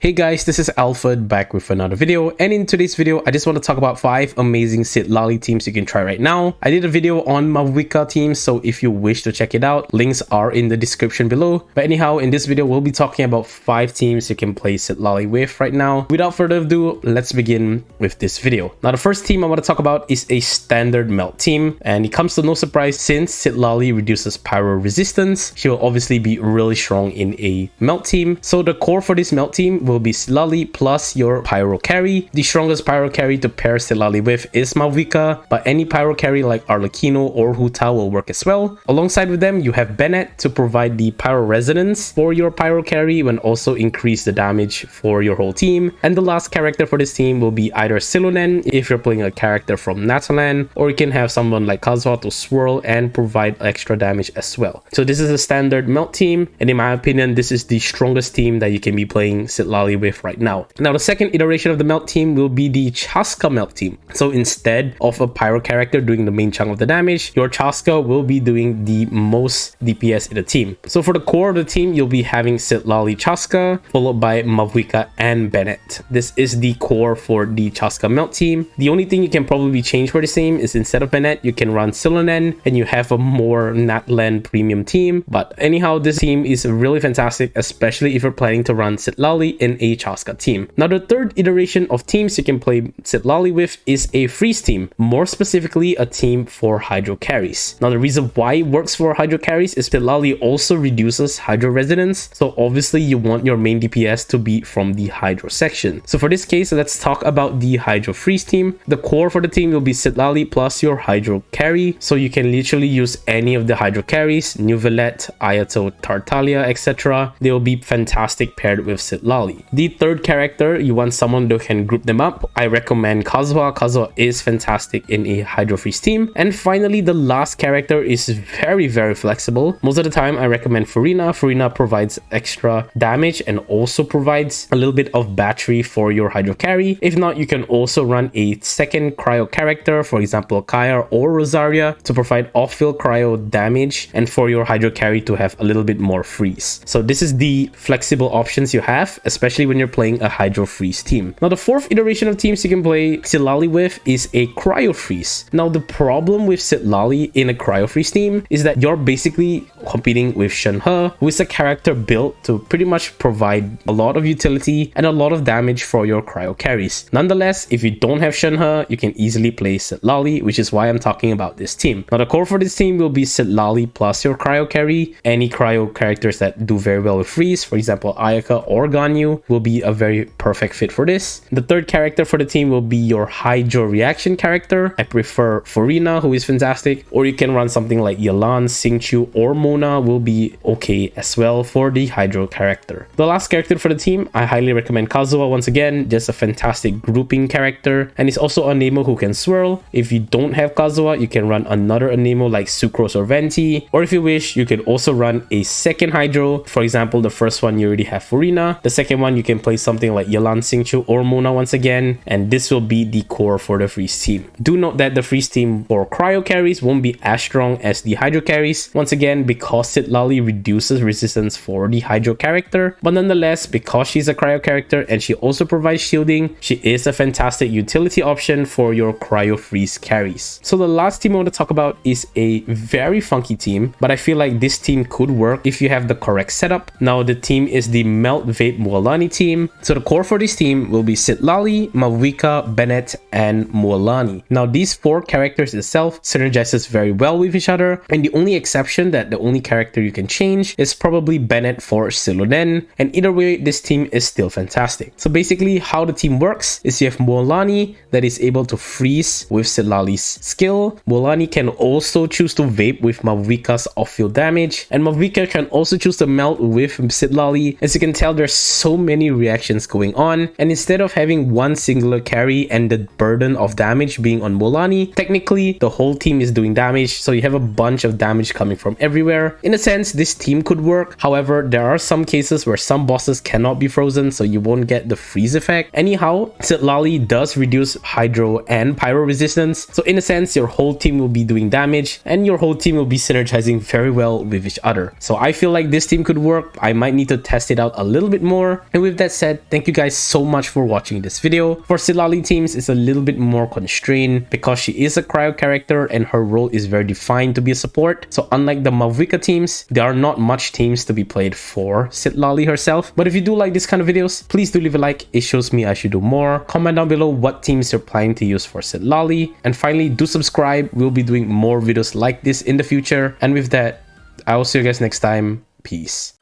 Hey guys, this is Alfred back with another video, and in today's video I just want to talk about 5 amazing Citlali teams you can try right now. I did a video on Mavuika teams, so if you wish to check it out, links are in the description below. But anyhow, in this video we'll be talking about 5 teams you can play Citlali with right now. Without further ado, let's begin with this video. Now the first team I want to talk about is a standard melt team, and it comes to no surprise since Citlali reduces pyro resistance. She will obviously be really strong in a melt team. So the core for this melt team will be Citlali plus your pyro carry. The strongest pyro carry to pair Citlali with is Mavuika, but any pyro carry like Arlecchino or Huta will work as well. Alongside with them, you have Bennett to provide the pyro resonance for your pyro carry and also increase the damage for your whole team. And the last character for this team will be either Silunen if you're playing a character from Natalan, or you can have someone like Kazuha to swirl and provide extra damage as well. So this is a standard melt team, and in my opinion this is the strongest team that you can be playing Citlali with right now. Now the second iteration of the melt team will be the Chasca Melt team. So instead of a pyro character doing the main chunk of the damage, your Chasca will be doing the most DPS in the team. So for the core of the team, you'll be having Citlali Chasca followed by Mavuika and Bennett. This is the core for the Chasca Melt team. The only thing you can probably change for the team is instead of Bennett, you can run Silunen and you have a more Natlan premium team. But anyhow, this team is really fantastic, especially if you're planning to run Citlali in a Chasca team. Now the third iteration of teams you can play Citlali with is a freeze team, more specifically a team for hydro carries. Now the reason why it works for hydro carries is Citlali also reduces hydro resonance, so obviously you want your main DPS to be from the hydro section. So for this case, let's talk about the hydro freeze team. The core for the team will be Citlali plus your hydro carry, so you can literally use any of the hydro carries, Nuvelet, Ayato, Tartaglia, etc. They will be fantastic paired with Citlali. The third character, you want someone who can group them up. I recommend Kazuha. Kazuha is fantastic in a hydro freeze team. And finally, the last character is very flexible. Most of the time I recommend Furina. Furina provides extra damage and also provides a little bit of battery for your hydro carry. If not, you can also run a second cryo character, for example Kaya or Rosaria, to provide off-field cryo damage and for your hydro carry to have a little bit more freeze. So this is the flexible options you have, especially when you're playing a hydro freeze team. Now the fourth iteration of teams you can play Citlali with is a Cryo Freeze. Now the problem with Citlali in a Cryo Freeze team is that you're basically competing with Shenhe, who is a character built to pretty much provide a lot of utility and a lot of damage for your cryo carries. Nonetheless, if you don't have Shenhe, you can easily play Citlali, which is why I'm talking about this team. Now the core for this team will be Citlali plus your cryo carry. Any cryo characters that do very well with freeze, for example Ayaka or Ganyu, will be a very perfect fit for this. The third character for the team will be your hydro reaction character. I prefer Furina, who is fantastic, or you can run something like Yelan, Xingqiu, or Mona will be okay as well for the hydro character. The last character for the team, I highly recommend Kazuha. Once again, just a fantastic grouping character, and it's also a Nemo who can swirl. If you don't have Kazuha, you can run another Nemo like Sucrose or Venti, or if you wish, you can also run a second hydro. For example, the first one you already have Furina, the second one you can play something like Yelan, Xingqiu, or Mona once again, and this will be the core for the freeze team. Do note that the freeze team for cryo carries won't be as strong as the hydro carries, once again because Citlali reduces resistance for the hydro character, but nonetheless, because she's a cryo character and she also provides shielding, she is a fantastic utility option for your cryo freeze carries. So the last team I want to talk about is a very funky team, but I feel like this team could work if you have the correct setup. Now the team is the Melt Vape Mualani team. So the core for this team will be Citlali, Mavuika, Bennett, and Mualani. Now these 4 characters itself synergizes very well with each other, and the only exception that the only character you can change is probably Bennett for Silunen, and either way this team is still fantastic. So basically how the team works is you have Mualani that is able to freeze with Citlali's skill. Mualani can also choose to vape with Mavuika's off-field damage, and Mavuika can also choose to melt with Citlali. As you can tell, there's so many reactions going on, and instead of having one singular carry and the burden of damage being on Mualani, technically the whole team is doing damage, so you have a bunch of damage coming from everywhere. In a sense, this team could work. However, there are some cases where some bosses cannot be frozen, so you won't get the freeze effect. Anyhow, Citlali does reduce hydro and pyro resistance, so in a sense your whole team will be doing damage and your whole team will be synergizing very well with each other. So I feel like this team could work. I might need to test it out a little bit more, And with that said, thank you guys so much for watching this video. For Citlali teams, it's a little bit more constrained because she is a cryo character and her role is very defined to be a support. So unlike the Mavuika teams, there are not much teams to be played for Citlali herself. But if you do like this kind of videos, please do leave a like. It shows me I should do more. Comment down below what teams you're planning to use for Citlali. And finally, do subscribe. We'll be doing more videos like this in the future. And with that, I will see you guys next time. Peace.